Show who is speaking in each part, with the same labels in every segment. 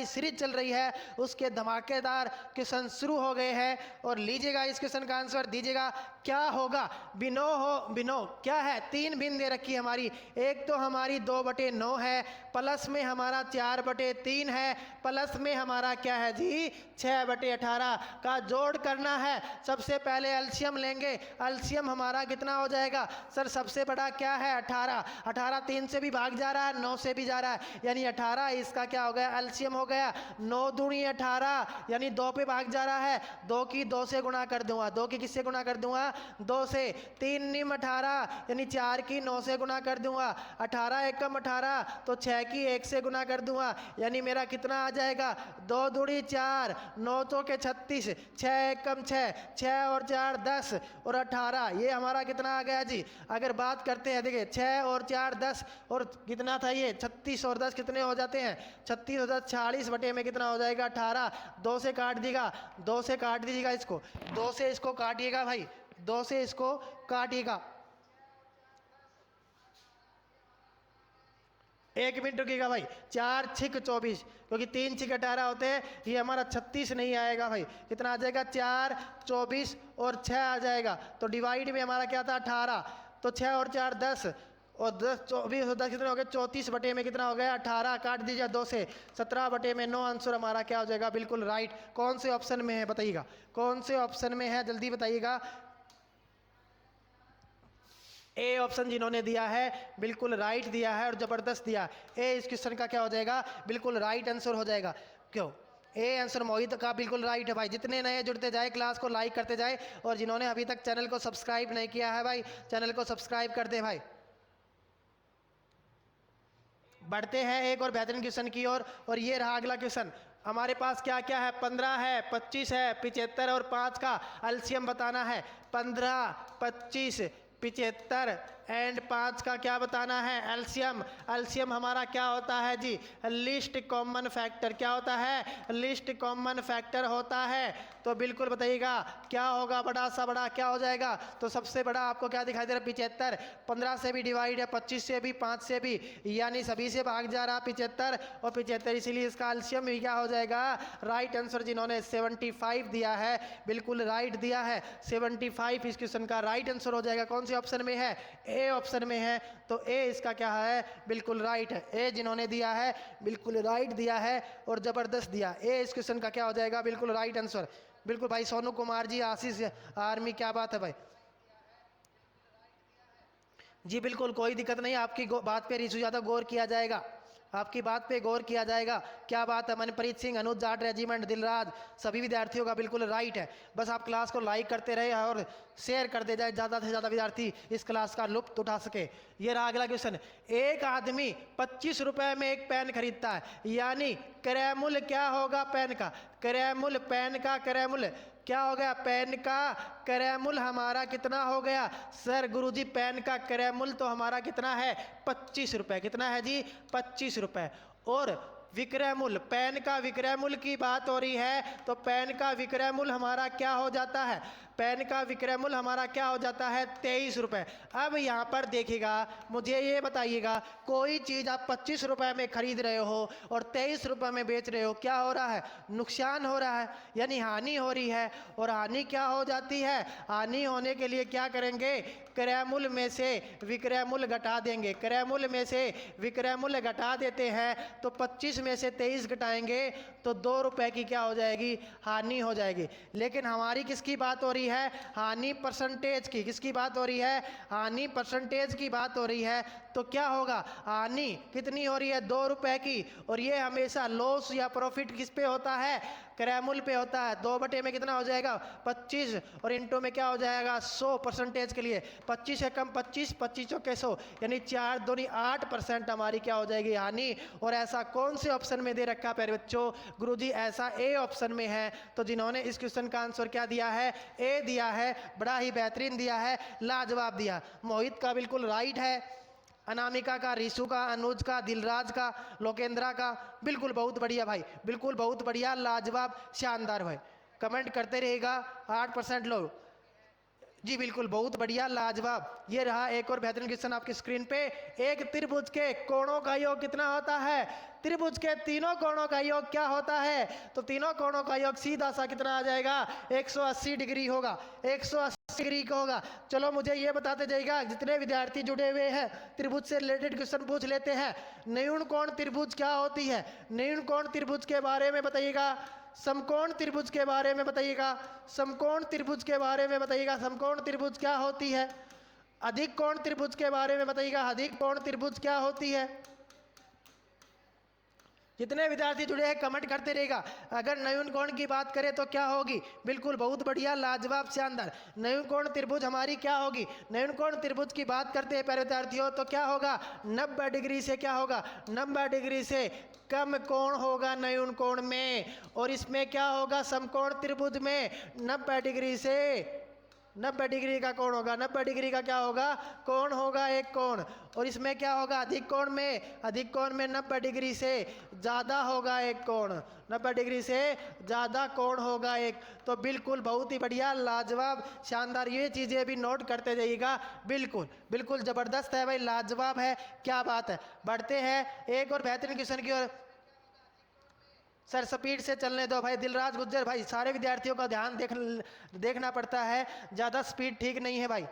Speaker 1: Series चल रही है उसके धमाकेदार क्वेश्चन शुरू हो गए हैं और लीजिएगा इस क्वेश्चन का आंसर दीजिएगा। क्या होगा बिनो क्या है, तीन भिन्न दे रखी है हमारी। एक तो हमारी 2/9 है, प्लस में हमारा 4/3 है, प्लस में हमारा क्या है जी 6/18 का जोड़ करना है। सबसे पहले एलसीएम लेंगे। एलसीएम हमारा कितना हो जाएगा सर? सबसे बड़ा क्या है 18, 18 3 से भी भाग जा रहा है, 9 से भी जा रहा है, यानी 18 इसका क्या हो गया एलसीएम हो गया। 9 दूनी 18 यानी 2 पे भाग जा रहा है, 2 की 2 से गुणा कर दूंगा, 2 की किससे गुणा कर दूंगा 2 से। 3 निम 18 यानी 4 की 9 से गुणा कर दूंगा, 18 एकम 18 तो 6 की 1 से गुणा कर दूंगा, यानी मेरा कितना आ जाएगा 2 दूनी 4, 9 तो के 36, 6 एकम 6, 6 और 4 10 और 18, ये हमारा कितना आ गया जी। अगर बात करते हैं देखिए 6 और 4 10 और कितना था ये 36 और 10 कितने हो जाते हैं 36 और 10 40 बटे में कितना हो जाएगा 18। 2 से काट दीजिएगा, 2 से काट दीजिएगा इसको, 2 से इसको काटिएगा भाई, 2 से इसको काटिएगा। 1 मिनट रुकिएगा भाई। 4 छिक 24 क्योंकि 3 छिक 18 होते हैं, ये हमारा 36 नहीं आएगा भाई। कितना आ जाएगा 4 24 और 6 आ जाएगा। तो डिवाइड में हमारा क्या था 18, तो 6 और 4 10 और 10 24 और 10 कितने हो गए 34 बटे में कितना हो गया 18। काट दीजिए 2 से, 17 बटे में 9। आंसर हमारा क्या हो जाएगा बिल्कुल राइट। कौन से ऑप्शन में है बताइएगा, कौन से ऑप्शन में है जल्दी बताइएगा। ए ऑप्शन जिन्होंने दिया है बिल्कुल राइट दिया है और ज़बरदस्त दिया। ए इस क्वेश्चन का क्या हो जाएगा बिल्कुल राइट आंसर हो जाएगा। क्यों ए आंसर मोहित का बिल्कुल राइट है भाई। जितने नए जुड़ते जाए क्लास को लाइक करते जाए और जिन्होंने अभी तक चैनल को सब्सक्राइब नहीं किया है भाई चैनल को सब्सक्राइब कर दे भाई। बढ़ते हैं एक और बेहतरीन क्वेश्चन की ओर और ये रहा अगला क्वेश्चन। हमारे पास क्या क्या है 15 है, 25 है, 75 और 5 का एलसीएम बताना है। 15 25 75 एंड 5 का क्या बताना है एलसीएम। एलसीएम हमारा क्या होता है जी लिस्ट कॉमन फैक्टर। क्या होता है लिस्ट कॉमन फैक्टर होता है। तो बिल्कुल बताइएगा क्या होगा बड़ा सा बड़ा क्या हो जाएगा। तो सबसे बड़ा आपको क्या दिखाई दे रहा है 75, 15 से भी डिवाइड है, 25 से भी, 5 से भी, यानी सभी से भाग जा रहा 75 और 75, इसीलिए इसका एलसीएम भी क्या हो जाएगा राइट आंसर। जिन्होंने 75 दिया है बिल्कुल राइट दिया है, 75 इस क्वेश्चन का राइट आंसर हो जाएगा। कौन से ऑप्शन में है ए ऑप्शन में है, तो ए इसका क्या है बिल्कुल राइट है। ए जिन्होंने दिया है बिल्कुल राइट दिया है और ज़बरदस्त दिया। ए इस क्वेश्चन का क्या हो जाएगा बिल्कुल राइट आंसर। बिल्कुल भाई सोनू कुमार जी, आशीष आर्मी, क्या बात है भाई जी। बिल्कुल कोई दिक्कत नहीं, आपकी बात पे रिशु यादव गौर किया जाएगा, आपकी बात पे गौर किया जाएगा। क्या बात है मनप्रीत सिंह, अनुज जाट रेजिमेंट, दिलराज, सभी विद्यार्थियों का बिल्कुल राइट है। बस आप क्लास को लाइक करते रहे और शेयर करते जाए, ज़्यादा से ज़्यादा विद्यार्थी इस क्लास का लुत्फ उठा सके। ये रहा अगला क्वेश्चन। एक आदमी 25 रुपए में एक पेन खरीदता है, यानी क्रय मूल्य क्या होगा पेन का। क्रय मूल्य पेन का क्रय मूल्य क्या हो गया, पेन का क्रय मूल्य हमारा कितना हो गया सर गुरुजी। पेन का क्रय मूल्य तो हमारा कितना है 25 रुपए। कितना है जी 25 रुपए। और विक्रय मूल्य, पेन का विक्रय मूल्य की बात हो रही है तो पेन का विक्रय मूल्य हमारा क्या हो जाता है, पेन का विक्रय मूल्य हमारा क्या हो जाता है 23 रुपए। अब यहाँ पर देखिएगा मुझे ये बताइएगा, कोई चीज़ आप 25 रुपए में खरीद रहे हो और 23 रुपए में बेच रहे हो, क्या हो रहा है नुकसान हो रहा है, यानी हानि हो रही है। और हानि क्या हो जाती है, हानि होने के लिए क्या करेंगे क्रय मूल्य में से विक्रय मूल्य घटा देंगे। क्रय मूल्य में से विक्रय मूल्य घटा देते हैं तो 25 में से 23 घटाएंगे तो 2 रुपए की क्या हो जाएगी हानि हो जाएगी। लेकिन हमारी किसकी बात हो रही है हानि परसेंटेज की। किसकी बात हो रही है हानि परसेंटेज की बात हो रही है। तो क्या होगा हानि कितनी हो रही है 2 रुपए की। और ये हमेशा लॉस या प्रॉफिट किस पे होता है क्रय मूल्य पे होता है। 2 बटे में कितना हो जाएगा 25 और इंटू में क्या हो जाएगा 100 परसेंटेज के लिए 25 है कम 25, 25 चौके 100 यानी 4 दूनी 8% हमारी क्या हो जाएगी हानि। और ऐसा कौन से ऑप्शन में दे रखा प्यारे बच्चों गुरुजी, ऐसा ए ऑप्शन में है। तो जिन्होंने इस क्वेश्चन का आंसर क्या दिया है ए दिया है, बड़ा ही बेहतरीन दिया है, लाजवाब दिया। मोहित का बिल्कुल राइट है, अनामिका का, रिशु का, अनुज का, दिलराज का, लोकेंद्रा का, बिल्कुल बहुत बढ़िया भाई, बिल्कुल बहुत बढ़िया, लाजवाब, शानदार भाई। कमेंट करते रहेगा 8% लोग जी बिल्कुल, बहुत बढ़िया, लाजवाब। ये रहा एक और बेहतरीन क्वेश्चन आपकी स्क्रीन पे। एक त्रिभुज के कोणों का योग कितना होता है? त्रिभुज के तीनों कोणों का योग क्या होता है? तो तीनों कोणों का योग सीधा सा कितना आ जाएगा? 180 डिग्री होगा, 180 डिग्री का होगा। चलो मुझे ये बताते जाइएगा, जितने विद्यार्थी जुड़े हुए हैं त्रिभुज से रिलेटेड क्वेश्चन पूछ लेते हैं। न्यून कोण त्रिभुज क्या होती है? न्यून कोण त्रिभुज के बारे में बताइएगा। समकोण त्रिभुज के बारे में बताइएगा। समकोण त्रिभुज के बारे में बताइएगा। समकोण त्रिभुज क्या होती है? अधिक कोण त्रिभुज के बारे में बताइएगा। अधिक कोण त्रिभुज क्या होती है? जितने विद्यार्थी जुड़े हैं कमेंट करते रहेगा। अगर न्यून कोण की बात करें तो क्या होगी? बिल्कुल, बहुत बढ़िया, लाजवाब, शानदार। न्यून कोण त्रिभुज हमारी क्या होगी? न्यून कोण त्रिभुज की बात करते हैं प्यारे विद्यार्थियों तो क्या होगा? 90 डिग्री से क्या होगा? 90 डिग्री से कम कोण होगा न्यून कोण में। और इसमें क्या होगा? समकोण त्रिभुज में 90 डिग्री से 90 डिग्री का कोण होगा। 90 डिग्री का क्या होगा? कोण होगा, एक कोण। और इसमें क्या होगा? अधिक कोण में, अधिक कोण में 90 डिग्री से ज़्यादा होगा एक कोण। 90 डिग्री से ज़्यादा कोण होगा एक। तो बिल्कुल बहुत ही बढ़िया, लाजवाब, शानदार। ये चीज़ें भी नोट करते जाइएगा। बिल्कुल बिल्कुल ज़बरदस्त है भाई, लाजवाब है, क्या बात है। बढ़ते हैं एक और बेहतरीन क्वेश्चन की ओर। सर स्पीड से चलने दो भाई। दिलराज गुज्जर भाई, सारे विद्यार्थियों का ध्यान देखना पड़ता है, ज़्यादा स्पीड ठीक नहीं है भाई।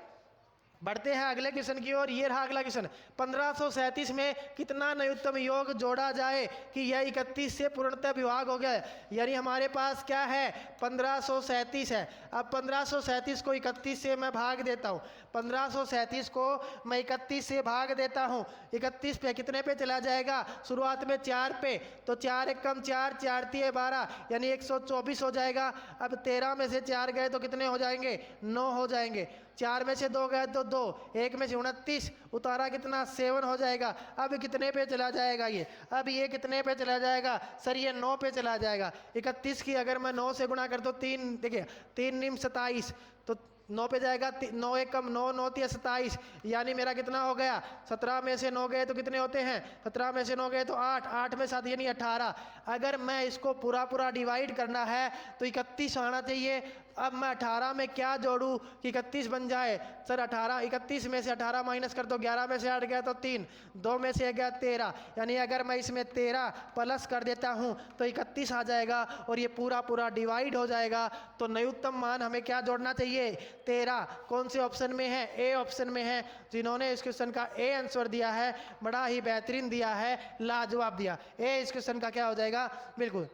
Speaker 1: बढ़ते हैं अगले क्वेश्चन की ओर। ये रहा अगला क्वेश्चन। 1537 में कितना न्यूनतम योग जोड़ा जाए कि यह 31 से पूर्णतः विभाग हो गया? यानी हमारे पास क्या है? 1537 है। अब 1537 को 31 से मैं भाग देता हूँ। 1537 को मैं 31 से भाग देता हूँ। 31 पे कितने पे चला जाएगा? शुरुआत में 4 पे, तो 4 एक कम 4, 4 3 12, यानी 124 हो जाएगा। अब 13 में से 4 गए तो कितने हो जाएंगे? 9 हो जाएंगे। 4 में से 2 गए तो 2, 1 में से 29 उतारा, कितना? 7 हो जाएगा। अब कितने पे चला जाएगा ये? अब ये कितने पे चला जाएगा? सर ये 9 पे चला जाएगा। 31 की अगर मैं 9 से गुणा कर तो 3, देखिए 3 निम 27, तो 9 पे जाएगा। 9 एक कम 9, 9 3 27, यानी मेरा कितना हो गया? 17 में से 9 गए तो कितने होते हैं? 17 में से 9 गए तो 8, 8 में 7 यानी 18। अगर मैं इसको पूरा पूरा डिवाइड करना है तो 31 आना चाहिए। अब मैं 18 में क्या जोड़ूं कि 31 बन जाए? सर 18, 31 में से 18 माइनस कर दो, 11 में से 8 गया तो 3, 2 में से गया 13, यानी अगर मैं इसमें 13 प्लस कर देता हूं तो 31 आ जाएगा और ये पूरा पूरा डिवाइड हो जाएगा। तो न्यूनतम मान हमें क्या जोड़ना चाहिए? 13। कौन से ऑप्शन में है? ए ऑप्शन में है। जिन्होंने इस क्वेश्चन का ए आंसर दिया है, बड़ा ही बेहतरीन दिया है, लाजवाब दिया। ए इस क्वेश्चन का क्या हो जाएगा? बिल्कुल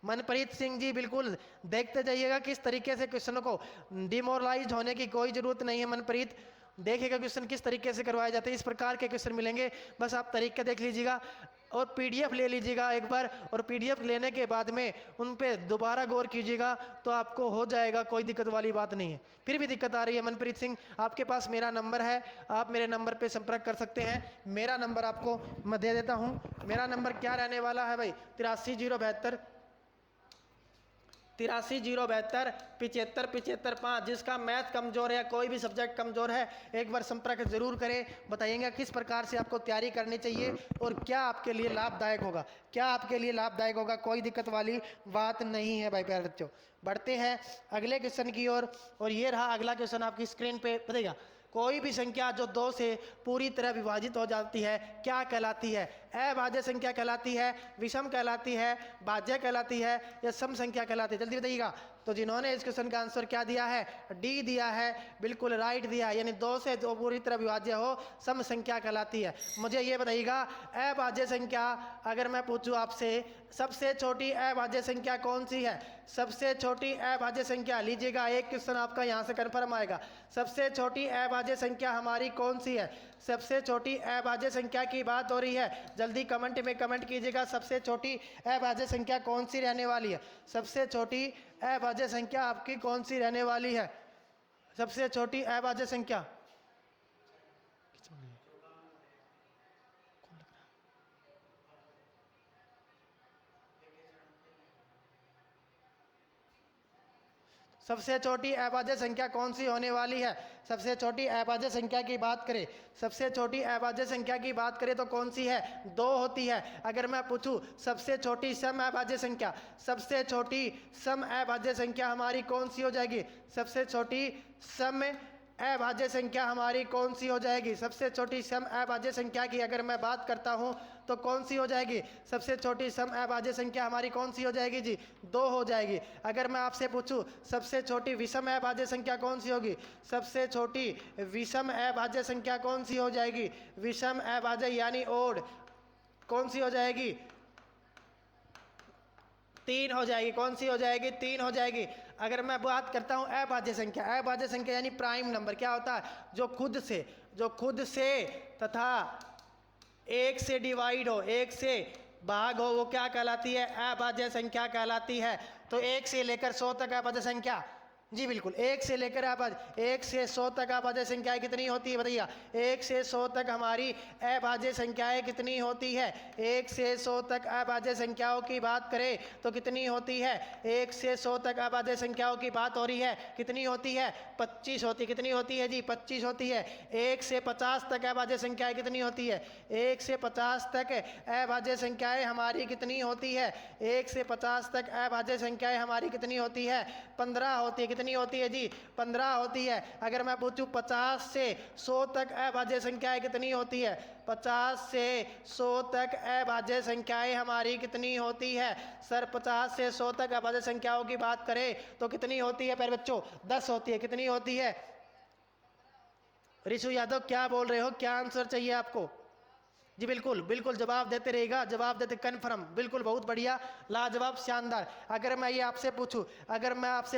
Speaker 1: मनप्रीत सिंह जी, बिल्कुल देखते जाइएगा किस तरीके से क्वेश्चनों को, डिमोरलाइज होने की कोई जरूरत नहीं है। मनप्रीत देखिएगा क्वेश्चन किस तरीके से करवाए जाते हैं। इस प्रकार के क्वेश्चन मिलेंगे, बस आप तरीके देख लीजिएगा और पीडीएफ ले लीजिएगा एक बार। और पीडीएफ लेने के बाद में उन पे दोबारा गौर कीजिएगा तो आपको हो जाएगा, कोई दिक्कत वाली बात नहीं है। फिर भी दिक्कत आ रही है मनप्रीत सिंह, आपके पास मेरा नंबर है, आप मेरे नंबर पे संपर्क कर सकते हैं। मेरा नंबर आपको मैं दे देता हूँ। मेरा नंबर क्या रहने वाला है भाई? 83 072 75 75 5। जिसका मैथ कमज़ोर है, कोई भी सब्जेक्ट कमज़ोर है, एक बार संपर्क ज़रूर करें। बताइएगा किस प्रकार से आपको तैयारी करनी चाहिए और क्या आपके लिए लाभदायक होगा, क्या आपके लिए लाभदायक होगा। कोई दिक्कत वाली बात नहीं है भाई प्यारे बच्चों। बढ़ते हैं अगले क्वेश्चन की ओर। और ये रहा अगला क्वेश्चन आपकी स्क्रीन पे। बताइएगा कोई भी संख्या जो 2 से पूरी तरह विभाजित हो जाती है क्या कहलाती है? अभाज्य संख्या कहलाती है, विषम कहलाती है, भाज्य कहलाती है या सम संख्या कहलाती है? जल्दी बताइएगा। तो जिन्होंने इस क्वेश्चन का आंसर क्या दिया है? डी दिया है, बिल्कुल राइट दिया है। यानी 2 से जो पूरी तरह विभाज्य हो सम संख्या कहलाती है। मुझे ये बताइएगा अभाज्य संख्या अगर मैं पूछूं आपसे, सबसे छोटी अभाज्य संख्या कौन सी है? सबसे छोटी अभाज्य संख्या, लीजिएगा एक क्वेश्चन आपका यहाँ से कन्फर्म आएगा। सबसे छोटी अभाज्य संख्या हमारी कौन सी है? सबसे छोटी अभाज्य संख्या की बात हो रही है। जल्दी कमेंट में कमेंट कीजिएगा, सबसे छोटी अभाज्य संख्या कौन सी रहने वाली है? सबसे छोटी अभाज्य संख्या आपकी कौन सी रहने वाली है? सबसे छोटी अभाज्य संख्या सबसे छोटी अभाज्य संख्या कौन सी होने वाली है? सबसे छोटी अभाज्य संख्या की बात करें, सबसे छोटी अभाज्य संख्या की बात करें तो कौन सी है? 2 होती है। अगर मैं पूछूं सबसे छोटी सम अभाज्य संख्या, सबसे छोटी सम अभाज्य संख्या हमारी कौन सी हो जाएगी? सबसे छोटी सम अभाज्य संख्या हमारी कौन सी हो जाएगी? सबसे छोटी सम अभाज्य संख्या की अगर मैं बात करता हूं तो कौन सी हो जाएगी? सबसे छोटी सम अभाज्य संख्या हमारी कौन सी हो जाएगी जी? 2 हो जाएगी। अगर मैं आपसे पूछूं सबसे छोटी विषम अभाज्य संख्या कौन सी होगी? सबसे छोटी विषम अभाज्य संख्या कौन सी हो जाएगी? विषम अभाज्य यानी ओड कौन सी हो जाएगी? 3 हो जाएगी। कौन सी हो जाएगी? 3 हो जाएगी। अगर मैं बात करता हूँ अभाज्य संख्या, अभाज्य संख्या यानी प्राइम नंबर, क्या होता है? जो खुद से तथा 1 से डिवाइड हो, 1 से भाग हो, वो क्या कहलाती है? अभाज्य संख्या कहलाती है। तो 1 से लेकर 100 तक अभाज्य संख्या, जी बिल्कुल, 1 से लेकर अभाज्य 1 से 100 तक अभाज्य संख्याएं कितनी होती है बताइए? 1 से 100 तक हमारी अभाज्य संख्याएं कितनी होती है? 1 से 100 तक अभाज्य संख्याओं की बात करें तो कितनी होती है? 1 से 100 तक अभाज्य संख्याओं की बात हो रही है, कितनी होती है? 25 होती है। कितनी होती है जी? 25 होती है। 1 से 50 तक अभाज्य संख्याएं कितनी होती है? 1 से 50 तक अभाज्य संख्याएं हमारी कितनी होती है? 1 से 50 तक अभाज्य संख्याएं हमारी कितनी होती है? 15 होती है। कितनी होती है जी? 15 होती है। अगर मैं पूछूं 50 से 100 तक अभाज्य संख्याएं कितनी होती है? 50 से 100 तक अभाज्य संख्याएं हमारी कितनी होती है? सर 50 से 100 तक अभाज्य संख्याओं की बात करें तो कितनी होती है प्यारे बच्चों? 10 होती है। कितनी होती है? ऋषु यादव क्या बोल रहे हो? क्या आंसर चाहिए आपको? जी बिल्कुल बिल्कुल, जवाब देते रहेगा, जवाब देते कन्फर्म, बिल्कुल, बहुत बढ़िया, लाजवाब, शानदार। अगर मैं आपसे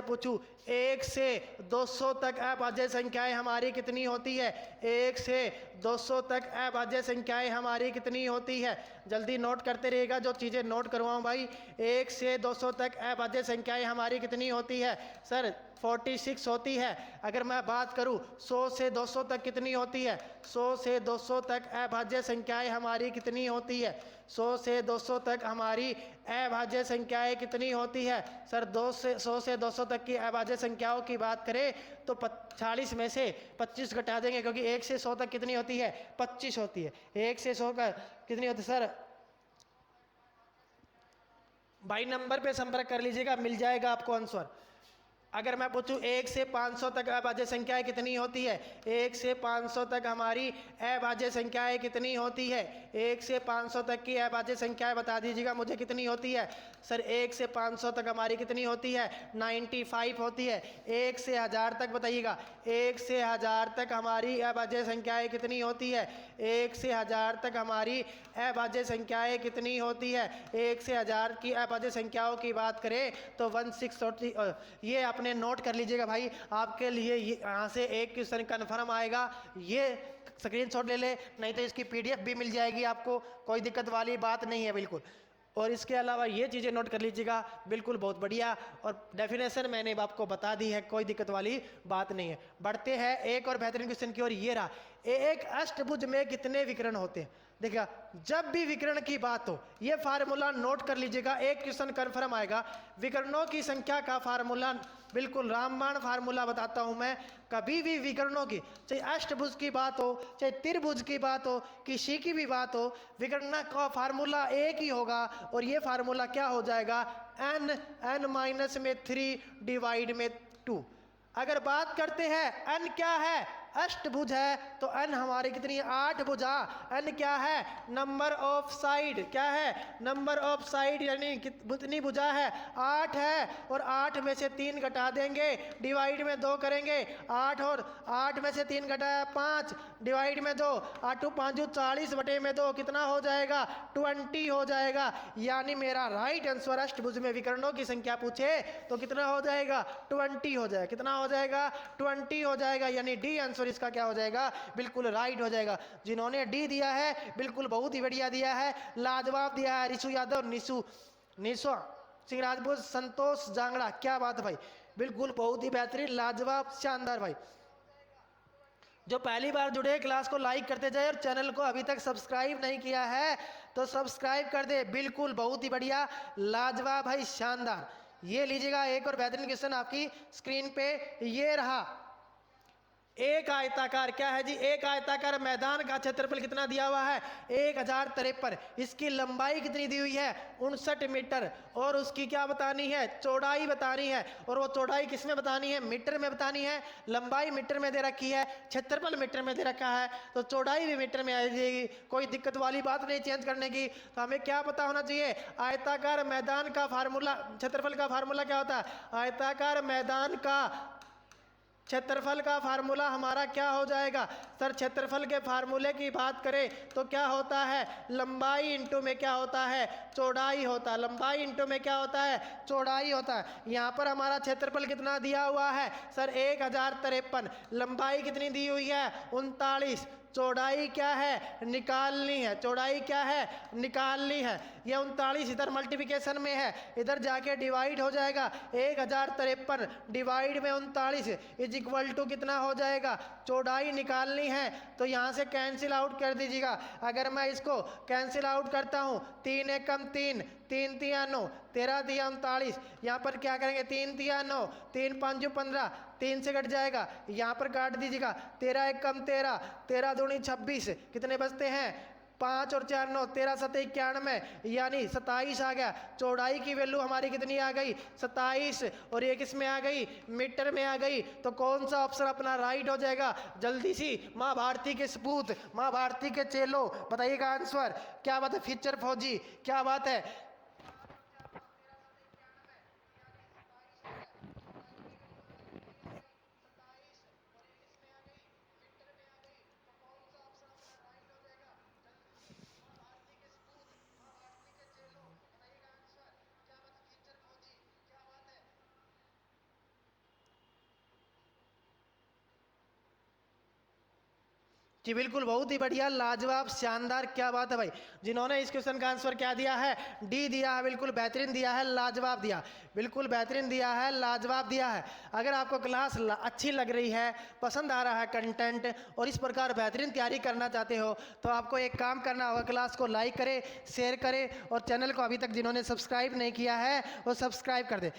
Speaker 1: पूछूं 1 से 200 तक अभाज्य संख्याएं हमारी कितनी होती है? 1 से 200 तक अभाज्य संख्याएं हमारी कितनी होती है? जल्दी नोट करते रहिएगा, जो चीज़ें नोट करवाऊं भाई। 1 से 200 तक अभाज्य संख्याएं हमारी कितनी होती है? सर 46 होती है। अगर मैं बात करूं 100 से 200 तक कितनी होती है? 100 से 200 तक अभाज्य संख्याएं हमारी कितनी होती है? 100 से 200 तक हमारी अभाज्य संख्याएं कितनी होती है? सर 100 से 200 तक की अभाज्य संख्याओं की बात करें तो 40 में से 25 घटा देंगे, क्योंकि 1 से 100 तक कितनी होती है? 25 होती है। 1 से 100 का कितनी होती है सर? भाई नंबर पे संपर्क कर लीजिएगा, मिल जाएगा आपको आंसर। अगर मैं पूछूं 1 से 500 तक अभाज्य संख्याएं कितनी होती है? 1 से 500 तक हमारी अभाज्य संख्याएं कितनी होती है? 1 से 500 तक की अभाज्य संख्याएं बता दीजिएगा मुझे कितनी होती है? सर 1 से 500 तक हमारी कितनी होती है? 95 होती है। 1 से 1000 तक बताइएगा, 1 से 1000 तक हमारी अभाज्य संख्याएं कितनी होती है? 1 से 1000 तक हमारी अभाज्य संख्याएं कितनी होती है? 1 से 1000 की अभाज्य संख्याओं की बात करें तो 1640। ये आपने नोट कर लीजिएगा भाई, आपके लिए यहाँ से एक क्वेश्चन कन्फर्म आएगा, ये स्क्रीनशॉट ले ले, नहीं तो इसकी PDF भी मिल जाएगी आपको, कोई दिक्कत वाली बात नहीं है बिल्कुल। और इसके अलावा ये चीज़ें नोट कर लीजिएगा, बिल्कुल बहुत बढ़िया। और डेफिनेशन मैंने आपको बता दी है, कोई दिक्कत वाली बात नहीं है। बढ़ते हैं एक और बेहतरीन क्वेश्चन की ओर। ये रहा, एक अष्टभुज में कितने विकर्ण होते हैं? देखिएगा, जब भी विकर्ण की बात हो ये फार्मूला नोट कर लीजिएगा, एक क्वेश्चन कन्फर्म आएगा। विकर्णों की संख्या का फार्मूला बिल्कुल रामबाण फार्मूला बताता हूं मैं। कभी भी विकर्णों की, चाहे अष्टभुज की बात हो, चाहे त्रिभुज की बात हो, किसी की भी बात हो, विकर्ण का फार्मूला एक ही होगा। और ये फार्मूला क्या हो जाएगा? n-3 डिवाइड में 2। अगर बात करते हैं n क्या है? अष्टभुज है, तो n हमारी कितनी है? 8 भुजा। n क्या है? Number of side. क्या है? नंबर ऑफ साइड, यानी कितनी भुजा है? 8 है। और 8 में से 3 घटा देंगे, डिवाइड में 2 करेंगे। 8 और 8 में से 3 घटाया 5, डिवाइड में 2, 8 5 40 बटे में 2 कितना हो जाएगा? 20 हो जाएगा। यानी मेरा राइट आंसर, अष्टभुज में विकर्णों की संख्या पूछे तो कितना हो जाएगा? 20 हो जाएगा। कितना हो जाएगा? 20 हो जाएगा। यानी डी आंसर इसका क्या हो जाएगा? बिल्कुल राइट हो जाएगा। जिन्होंने डी दिया है बिल्कुल बहुत ही बढ़िया दिया है, लाजवाब दिया है। ऋषु यादव, निशु सिंह राजपूत, संतोष जांगड़ा, क्या बात है भाई, बिल्कुल बहुत ही बेहतरीन, लाजवाब, शानदार भाई। जो पहली बार जुड़े क्लास को लाइक करते जाए, और चैनल को अभी तक सब्सक्राइब नहीं किया है तो सब्सक्राइब कर दे। बिल्कुल बहुत ही बढ़िया, लाजवाब भाई, शानदार। ये लीजिएगा एक और बेहतरीन क्वेश्चन आपकी स्क्रीन पे ये रहा। एक आयताकार क्या है जी, एक आयताकार मैदान का क्षेत्रफल कितना दिया हुआ है 1053। इसकी लंबाई कितनी दी हुई है 59 मीटर, और उसकी क्या बतानी है चौड़ाई बतानी है, और वो चौड़ाई किस में बतानी है मीटर में बतानी है। लंबाई मीटर में दे रखी है, क्षेत्रफल मीटर में दे रखा है, तो चौड़ाई भी मीटर में आ जाएगी, कोई दिक्कत वाली बात नहीं चेंज करने की। तो हमें क्या पता होना चाहिए, आयताकार मैदान का फार्मूला, क्षेत्रफल का फार्मूला क्या होता है, आयताकार मैदान का क्षेत्रफल का फार्मूला हमारा क्या हो जाएगा सर, क्षेत्रफल के फार्मूले की बात करें तो क्या होता है, लंबाई इंटू में क्या होता है चौड़ाई होता है, लंबाई इंटू में क्या होता है चौड़ाई होता है। यहाँ पर हमारा क्षेत्रफल कितना दिया हुआ है सर 1053, लंबाई कितनी दी हुई है 39, चौड़ाई क्या है निकालनी है, चौड़ाई क्या है निकालनी है। ये 39 इधर मल्टीप्लिकेशन में है, इधर जाके डिवाइड हो जाएगा, 1053 डिवाइड में 39 इज इक्वल टू कितना हो जाएगा, चौड़ाई निकालनी है तो यहाँ से कैंसिल आउट कर दीजिएगा। अगर मैं इसको कैंसिल आउट करता हूँ 3 एकम 3, 3 तिया 9, 13 तिया 39, यहाँ पर क्या करेंगे 3 तिया 9, 3 5 15, 3 से कट जाएगा, यहाँ पर काट दीजिएगा, 13 एकम 13, 13 दूनी 26, कितने बचते हैं 5 और 4 9, 13 7 91, यानी 27 आ गया। चौड़ाई की वैल्यू हमारी कितनी आ गई 27, और ये किस में आ गई मीटर में आ गई। तो कौन सा ऑप्शन अपना राइट हो जाएगा, जल्दी सी माँ भारती के सपूत, माँ भारती के चेलो बताइएगा आंसर। क्या बात है फ्यूचर फौजी, क्या बात है। जी बिल्कुल, बहुत ही बढ़िया, लाजवाब, शानदार, क्या बात है भाई। जिन्होंने इस क्वेश्चन का आंसर क्या दिया है डी दिया है, बिल्कुल बेहतरीन दिया है, लाजवाब दिया, बिल्कुल बेहतरीन दिया है, लाजवाब दिया है। अगर आपको क्लास अच्छी लग रही है, पसंद आ रहा है कंटेंट, और इस प्रकार बेहतरीन तैयारी करना चाहते हो तो आपको एक काम करना होगा, क्लास को लाइक करें, शेयर करें, और चैनल को अभी तक जिन्होंने सब्सक्राइब नहीं किया है वो सब्सक्राइब कर दे।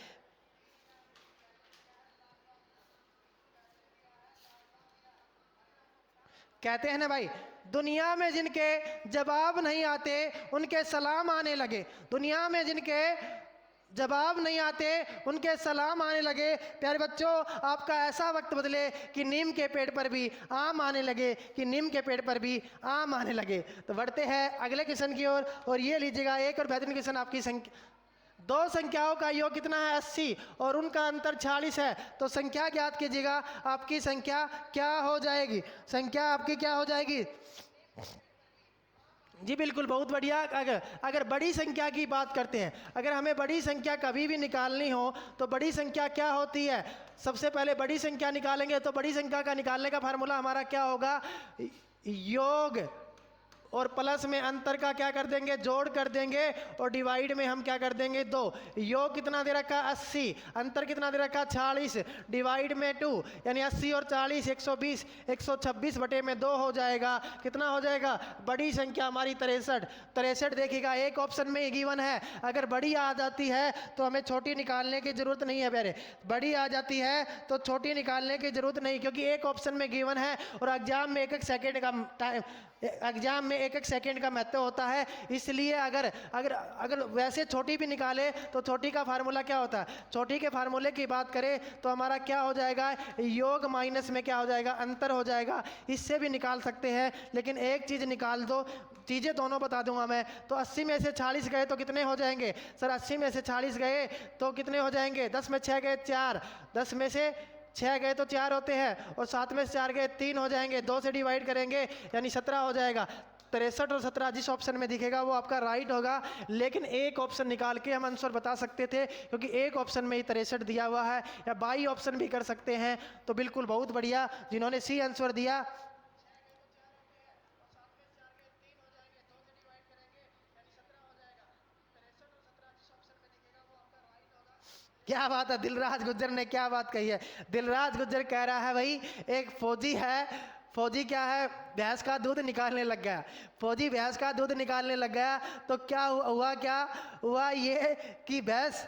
Speaker 1: कहते हैं ना भाई, दुनिया में जिनके जवाब नहीं आते उनके सलाम आने लगे, दुनिया में जिनके जवाब नहीं आते उनके सलाम आने लगे। प्यारे बच्चों, आपका ऐसा वक्त बदले कि नीम के पेड़ पर भी आम आने लगे, कि नीम के पेड़ पर भी आम आने लगे। तो बढ़ते हैं अगले क्वेश्चन की ओर, और ये लीजिएगा एक और बेहतरीन क्वेश्चन। आपकी संख्या, दो संख्याओं का योग कितना है 80, और उनका अंतर 46 है, तो संख्या ज्ञात कीजिएगा। आपकी संख्या क्या हो जाएगी, संख्या आपकी क्या हो जाएगी। जी बिल्कुल, बहुत बढ़िया। अगर बड़ी संख्या की बात करते हैं, अगर हमें बड़ी संख्या कभी भी निकालनी हो तो बड़ी संख्या क्या होती है, सबसे पहले बड़ी संख्या निकालेंगे तो बड़ी संख्या का निकालने का फार्मूला हमारा क्या होगा, योग और प्लस में अंतर का क्या कर देंगे जोड़ कर देंगे, और डिवाइड में हम क्या कर देंगे 2। योग कितना दे रखा 80, अंतर कितना दे रखा 46, डिवाइड में 2, यानी 80 और 40 120, 126 बटे में 2 हो जाएगा। कितना हो जाएगा, बड़ी संख्या हमारी 63। देखिएगा एक ऑप्शन में गिवन है, अगर बड़ी आ जाती है तो हमें छोटी निकालने की जरूरत नहीं है। प्यारे, बड़ी आ जाती है तो छोटी निकालने की जरूरत नहीं, क्योंकि एक ऑप्शन में गिवन है, और एग्जाम में 1-1 सेकेंड का टाइम, एग्जाम में 1-1 सेकेंड का महत्व होता है। इसलिए अगर अगर अगर वैसे छोटी भी निकाले तो छोटी का फार्मूला क्या होता है, छोटी के फार्मूले की बात करें तो हमारा क्या हो जाएगा, योग माइनस में क्या हो जाएगा अंतर हो जाएगा। इससे भी निकाल सकते हैं, लेकिन एक चीज़ निकाल दो, चीज़ें दोनों बता दूंगा मैं। तो 80 में से 40 गए तो कितने हो जाएंगे सर, 80 में से 40 गए तो कितने हो जाएंगे, 10 में 6 गए 4, 10 में से 6 गए तो 4 होते हैं, और 7 में से 4 गए 3 हो जाएंगे, 2 से डिवाइड करेंगे यानी 17 हो जाएगा। 63 और 17 जिस ऑप्शन में दिखेगा वो आपका राइट होगा, लेकिन एक ऑप्शन निकाल के हम आंसर बता सकते थे, क्योंकि एक ऑप्शन में ही 63 दिया हुआ है, या बाई ऑप्शन भी कर सकते हैं। तो बिल्कुल बहुत बढ़िया, जिन्होंने सी आंसर दिया। क्या बात है, दिलराज गुज्जर ने क्या बात कही है। दिलराज गुज्जर कह रहा है भाई, एक फौजी है, फौजी क्या है, भैंस का दूध निकालने लग गया, फौजी भैंस का दूध निकालने लग गया, तो क्या हुआ, क्या हुआ ये कि भैंस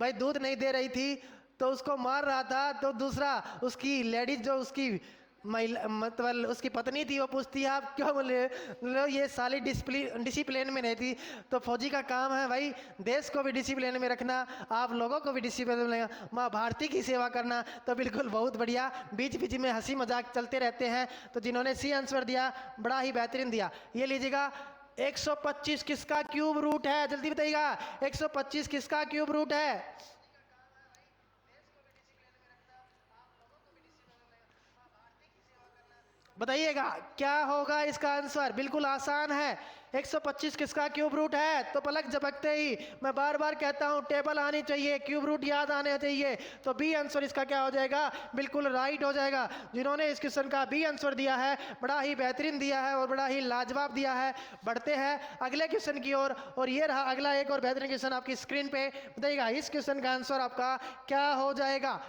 Speaker 1: भाई दूध नहीं दे रही थी तो उसको मार रहा था, तो दूसरा उसकी लेडीज जो उसकी महिला मतलब उसकी पत्नी थी वो पूछती है आप क्यों बोले, लो ये साली डिसिप्लिन में नहीं थी। तो फौजी का काम है भाई देश को भी डिसिप्लिन में रखना, आप लोगों को भी डिसिप्लिन में रखना, माँ भारती की सेवा करना। तो बिल्कुल बहुत बढ़िया, बीच बीच में हंसी मजाक चलते रहते हैं। तो जिन्होंने सी आंसर दिया बड़ा ही बेहतरीन दिया। ये लीजिएगा 125 किसका क्यूब रूट है, जल्दी बताइएगा 125 किसका क्यूब रूट है। बताइएगा क्या होगा इसका आंसर, बिल्कुल आसान है। 125 किसका क्यूब रूट है, तो पलक झपकते ही मैं बार बार कहता हूं टेबल आनी चाहिए, क्यूब रूट याद आने चाहिए। तो बी आंसर इसका क्या हो जाएगा, बिल्कुल राइट हो जाएगा। जिन्होंने इस क्वेश्चन का बी आंसर दिया है बड़ा ही बेहतरीन दिया है और बड़ा ही लाजवाब दिया है। बढ़ते हैं अगले क्वेश्चन की ओर, और ये रहा अगला एक और बेहतरीन क्वेश्चन आपकी स्क्रीन पे। बताइएगा इस क्वेश्चन का आंसर आपका क्या हो जाएगा।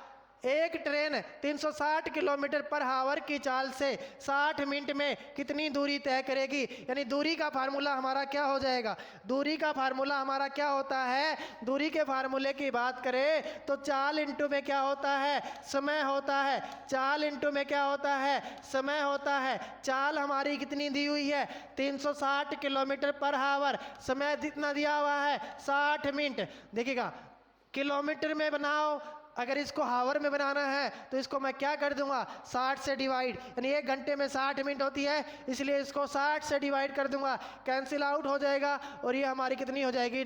Speaker 1: एक ट्रेन 360 किलोमीटर पर आवर की चाल से 60 मिनट में कितनी दूरी तय करेगी। यानी दूरी का फार्मूला हमारा क्या हो जाएगा, दूरी का फार्मूला हमारा क्या होता है, दूरी के फार्मूले की बात करें तो चाल इंटू में क्या होता है, समय होता है। चाल इंटू में क्या होता है, समय होता है। चाल हमारी कितनी दी हुई है 360 किलोमीटर पर आवर, समय कितना दिया हुआ है 60 मिनट। देखिएगा किलोमीटर में बनाओ, अगर इसको हावर में बनाना है तो इसको मैं क्या कर दूंगा 60 से डिवाइड, यानी 1 घंटे में 60 मिनट होती है, इसलिए इसको 60 से डिवाइड कर दूंगा, कैंसिल आउट हो जाएगा और ये हमारी कितनी हो जाएगी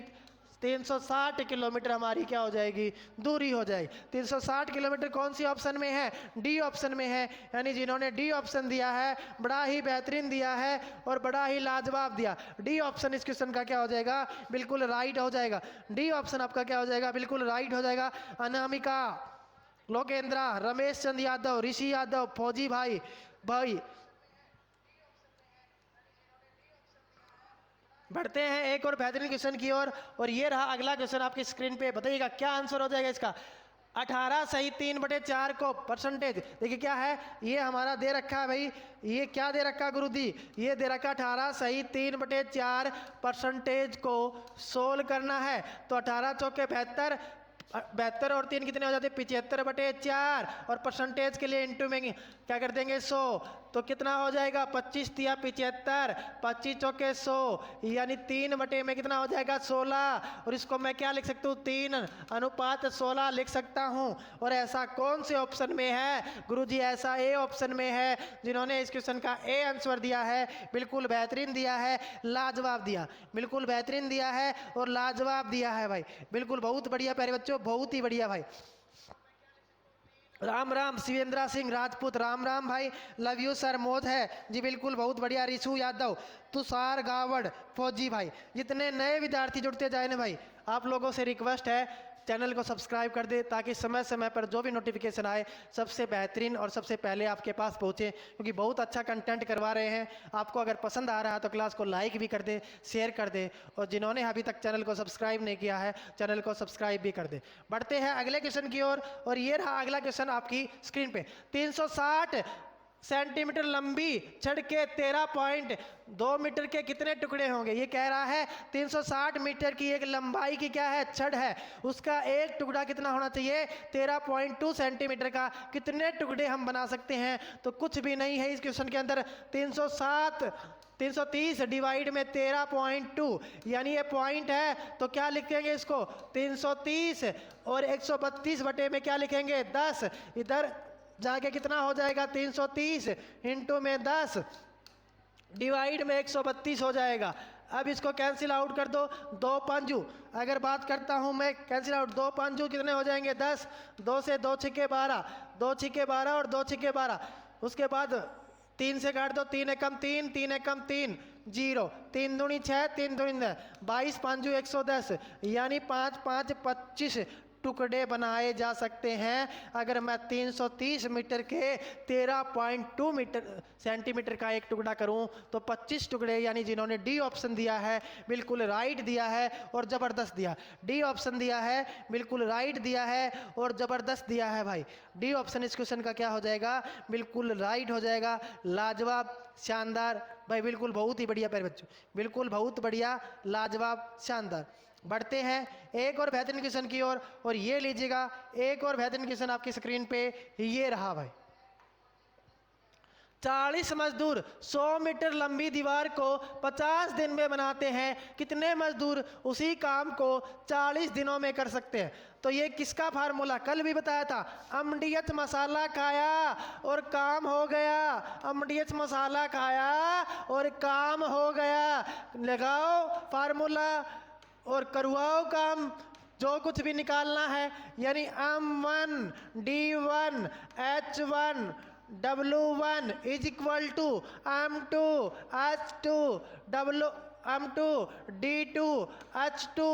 Speaker 1: 360 किलोमीटर हमारी क्या हो जाएगी, दूरी हो जाएगी। 360 किलोमीटर कौन सी ऑप्शन में है, डी ऑप्शन में है। यानी जिन्होंने डी ऑप्शन दिया है बड़ा ही बेहतरीन दिया है और बड़ा ही लाजवाब दिया। डी ऑप्शन इस क्वेश्चन का क्या हो जाएगा, बिल्कुल राइट हो जाएगा। डी ऑप्शन आपका क्या हो जाएगा, बिल्कुल राइट हो जाएगा। अनामिका, लोकेंद्रा, रमेश चंद यादव, ऋषि यादव, फौजी भाई भाई। बढ़ते हैं एक और बेहतरीन क्वेश्चन की ओर, और ये रहा अगला क्वेश्चन आपकी स्क्रीन पे। बताइएगा क्या आंसर हो जाएगा इसका। 18 सही 3/4 को परसेंटेज, देखिए क्या है ये हमारा दे रखा है भाई, ये क्या दे रखा गुरुजी, ये दे रखा 18 सही 3/4 परसेंटेज को सोल्व करना है। तो 18 चौके 72, 72 और 3 कितने हो जाते हैं 75/4, और परसेंटेज के लिए इंटू में क्या कर देंगे 100, तो कितना हो जाएगा 25 तिया 75, 25 चौके 100, यानी 3 बटे में कितना हो जाएगा 16, और इसको मैं क्या लिख सकता हूँ 3:16 लिख सकता हूँ। और ऐसा कौन से ऑप्शन में है गुरुजी, ऐसा ए ऑप्शन में है। जिन्होंने इस क्वेश्चन का ए आंसर दिया है बिल्कुल बेहतरीन दिया है, लाजवाब दिया, बिल्कुल बेहतरीन दिया है और लाजवाब दिया है भाई, बिल्कुल बहुत बढ़िया प्यारे बच्चों, बहुत ही बढ़िया भाई। राम राम शिवेंद्र सिंह राजपूत, राम राम भाई, लव यू सर, मौज है जी, बिल्कुल बहुत बढ़िया। रिशु यादव, तुषार गावड़, फौजी भाई, जितने नए विद्यार्थी जुड़ते जाए ना भाई, आप लोगों से रिक्वेस्ट है चैनल को सब्सक्राइब कर दे ताकि समय समय पर जो भी नोटिफिकेशन आए सबसे बेहतरीन और सबसे पहले आपके पास पहुंचे, क्योंकि बहुत अच्छा कंटेंट करवा रहे हैं। आपको अगर पसंद आ रहा है तो क्लास को लाइक भी कर दे, शेयर कर दे, और जिन्होंने अभी तक चैनल को सब्सक्राइब नहीं किया है चैनल को सब्सक्राइब भी कर दे। बढ़ते हैं अगले क्वेश्चन की ओर, और ये रहा अगला क्वेश्चन आपकी स्क्रीन पे। 360 सेंटीमीटर लंबी छड़ के 13.2 मीटर के कितने टुकड़े होंगे। ये कह रहा है 360 मीटर की एक लंबाई की क्या है छड़ है, उसका एक टुकड़ा कितना होना चाहिए 13.2 सेंटीमीटर का। कितने टुकड़े हम बना सकते हैं, तो कुछ भी नहीं है इस क्वेश्चन के अंदर। 330 डिवाइड में 13.2, यानी ये पॉइंट है तो क्या लिखेंगे इसको 330, और 132 बटे में क्या लिखेंगे 10, इधर जाके कितना हो जाएगा 330 इंटू में 10 डिवाइड में 132 हो जाएगा। अब इसको कैंसिल आउट कर दो, 2 पंजू, अगर बात करता हूं मैं कैंसिल आउट, 2 पंजू कितने हो जाएंगे 10, 2 से 2 छिके 12, 2 छिके 12 और 2 छिके 12, उसके बाद 3 से काट दो, 3 एकम 3, 3 एकम 3 0, 3 दूनी 6, 3 दूनी 22, पंजू 110, यानी 5 5 25 टुकड़े बनाए जा सकते हैं। अगर मैं 330 मीटर के 13.2 सेंटीमीटर का एक टुकड़ा करूं तो 25 टुकड़े, यानी जिन्होंने डी ऑप्शन दिया है बिल्कुल राइट दिया है और ज़बरदस्त दिया। डी ऑप्शन दिया है बिल्कुल राइट दिया है और ज़बरदस्त दिया है भाई। डी ऑप्शन इस क्वेश्चन का क्या हो जाएगा, बिल्कुल राइट हो जाएगा। लाजवाब, शानदार भाई, बिल्कुल बहुत ही बढ़िया प्यारे बच्चों, बिल्कुल बहुत बढ़िया, लाजवाब, शानदार। बढ़ते हैं एक और बेहतरीन क्वेश्चन की ओर और ये लीजिएगा एक और बेहतरीन क्वेश्चन आपकी स्क्रीन पे ये रहा भाई। 40 मजदूर 100 मीटर लंबी दीवार को 50 दिन में बनाते हैं, कितने मजदूर उसी काम को 40 दिनों में कर सकते हैं? तो ये किसका फार्मूला कल भी बताया था, अमडियत मसाला खाया और काम हो गया, अमडियत मसाला खाया और काम हो गया। लगाओ फार्मूला और करवाओ काम, जो कुछ भी निकालना है, यानी M1 D1 H1 W1 is equal to M2 H2 M2 D2 H2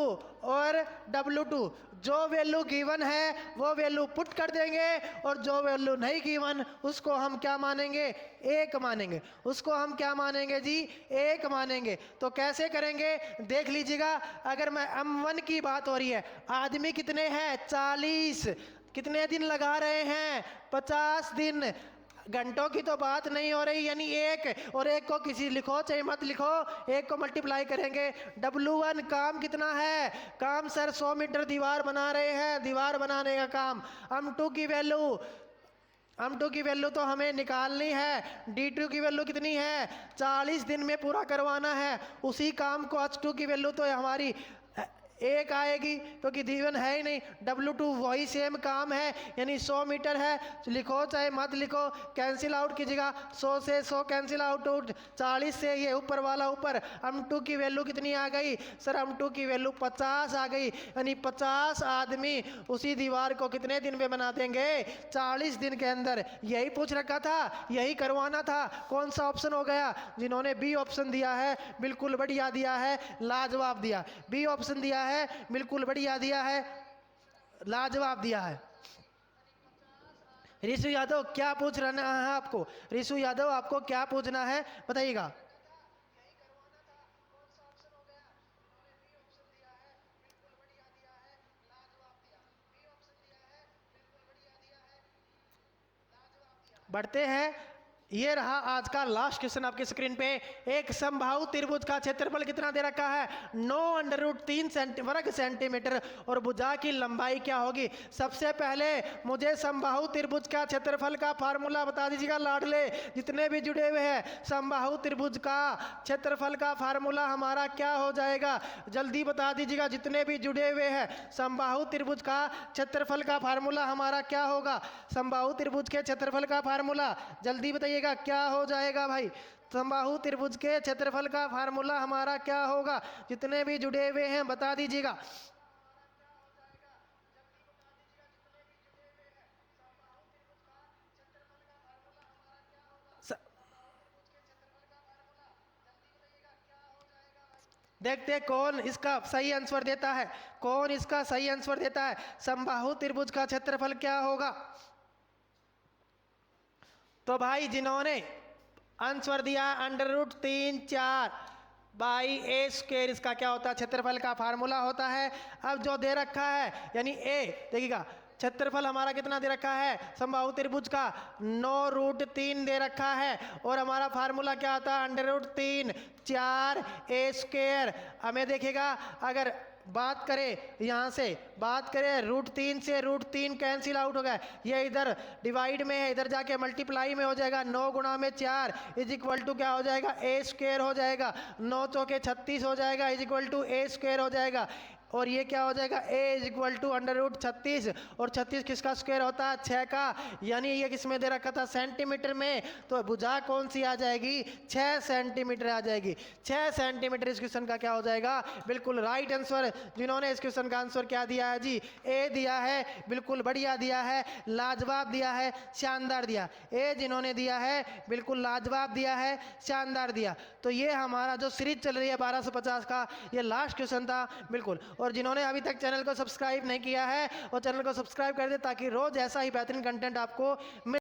Speaker 1: और W2। जो वैल्यू गिवन है वो वैल्यू पुट कर देंगे और जो वैल्यू नहीं गिवन उसको हम क्या मानेंगे, एक मानेंगे। उसको हम क्या मानेंगे जी, एक मानेंगे। तो कैसे करेंगे देख लीजिएगा। अगर मैं M1 की बात हो रही है, आदमी कितने हैं 40, कितने दिन लगा रहे हैं 50 दिन, घंटों की तो बात नहीं हो रही, यानी एक और एक को किसी लिखो चाहे मत लिखो, एक को मल्टीप्लाई करेंगे। W1 काम कितना है, काम सर 100 मीटर दीवार बना रहे हैं, दीवार बनाने का काम। M2 की वैल्यू तो हमें निकालनी है, D2 की वैल्यू कितनी है 40 दिन में पूरा करवाना है। उसी काम को H2 की वैल्यू तो हमारी एक आएगी क्योंकि D1 है ही नहीं, W2 वही सेम काम है यानी 100 मीटर है। लिखो चाहे मत लिखो, कैंसिल आउट कीजिएगा, 100 से 100 कैंसिल आउट, 40 से ये ऊपर वाला ऊपर। M2 की वैल्यू कितनी आ गई सर, M2 की वैल्यू 50 आ गई, यानी 50 आदमी उसी दीवार को कितने दिन में बना देंगे 40 दिन के अंदर। यही पूछ रखा था, यही करवाना था। कौन सा ऑप्शन हो गया, जिन्होंने बी ऑप्शन दिया है बिल्कुल बढ़िया दिया है, लाजवाब दिया। बी ऑप्शन दिया है बिल्कुल बढ़िया दिया है, लाजवाब दिया है। ऋषु यादव क्या पूछ रहा है आपको, ऋषु यादव आपको क्या पूछना है बताइएगा। बढ़ते हैं, ये रहा आज का लास्ट क्वेश्चन आपकी स्क्रीन पे। एक समबाहु त्रिभुज का क्षेत्रफल कितना दे रखा है 9√3 वर्ग सेंटीमीटर और भुजा की लंबाई क्या होगी। सबसे पहले मुझे समबाहु त्रिभुज का क्षेत्रफल का फार्मूला बता दीजिएगा लाडले, जितने भी जुड़े हुए हैं। समबाहु त्रिभुज का क्षेत्रफल का फार्मूला हमारा क्या हो जाएगा, जल्दी बता दीजिएगा जितने भी जुड़े हुए हैं। समबाहु त्रिभुज का क्षेत्रफल का फार्मूला हमारा क्या होगा, समबाहु त्रिभुज के क्षेत्रफल का फार्मूला जल्दी बताइए क्या हो जाएगा भाई। समबाहु त्रिभुज के क्षेत्रफल का फार्मूला हमारा क्या होगा, जितने भी जुड़े हुए हैं बता दीजिएगा। देखते कौन इसका सही आंसर देता है, कौन इसका सही आंसर देता है। समबाहु त्रिभुज का क्षेत्रफल क्या होगा, तो भाई जिन्होंने आंसर दिया √3 4 बाई ए स्क्वायर, इसका क्या होता है क्षेत्रफल का फार्मूला होता है। अब जो दे रखा है यानी ए, देखिएगा क्षेत्रफल हमारा कितना दे रखा है समबाहु त्रिभुज का 9√3 दे रखा है और हमारा फार्मूला क्या होता है √3 4 ए स्क्वायर। हमें देखिएगा अगर बात करें यहाँ से बात करें √3 से √3 कैंसिल आउट हो गया, ये इधर डिवाइड में है, इधर जाके मल्टीप्लाई में हो जाएगा। 9 गुणा में 4 इज इक्वल टू क्या हो जाएगा ए स्क्वायर हो जाएगा। 9 चौके 36 हो जाएगा is equal to A square हो जाएगा। और ये क्या हो जाएगा a इज इक्वल टू √36 और 36 किसका स्क्वायर होता है 6 का, यानी ये किसमें दे रखा था सेंटीमीटर में, तो भुजा कौन सी आ जाएगी 6 सेंटीमीटर आ जाएगी। 6 सेंटीमीटर इस क्वेश्चन का क्या हो जाएगा बिल्कुल राइट आंसर। जिन्होंने इस क्वेश्चन का आंसर क्या दिया है जी ए दिया है, बिल्कुल बढ़िया दिया है, लाजवाब दिया है, शानदार दिया। ए जिन्होंने दिया है बिल्कुल लाजवाब दिया है, शानदार दिया। तो ये हमारा जो सीरीज चल रही है 1250 का ये लास्ट क्वेश्चन था बिल्कुल। और जिन्होंने अभी तक चैनल को सब्सक्राइब नहीं किया है वो चैनल को सब्सक्राइब कर दे ताकि रोज ऐसा ही बेहतरीन कंटेंट आपको मिल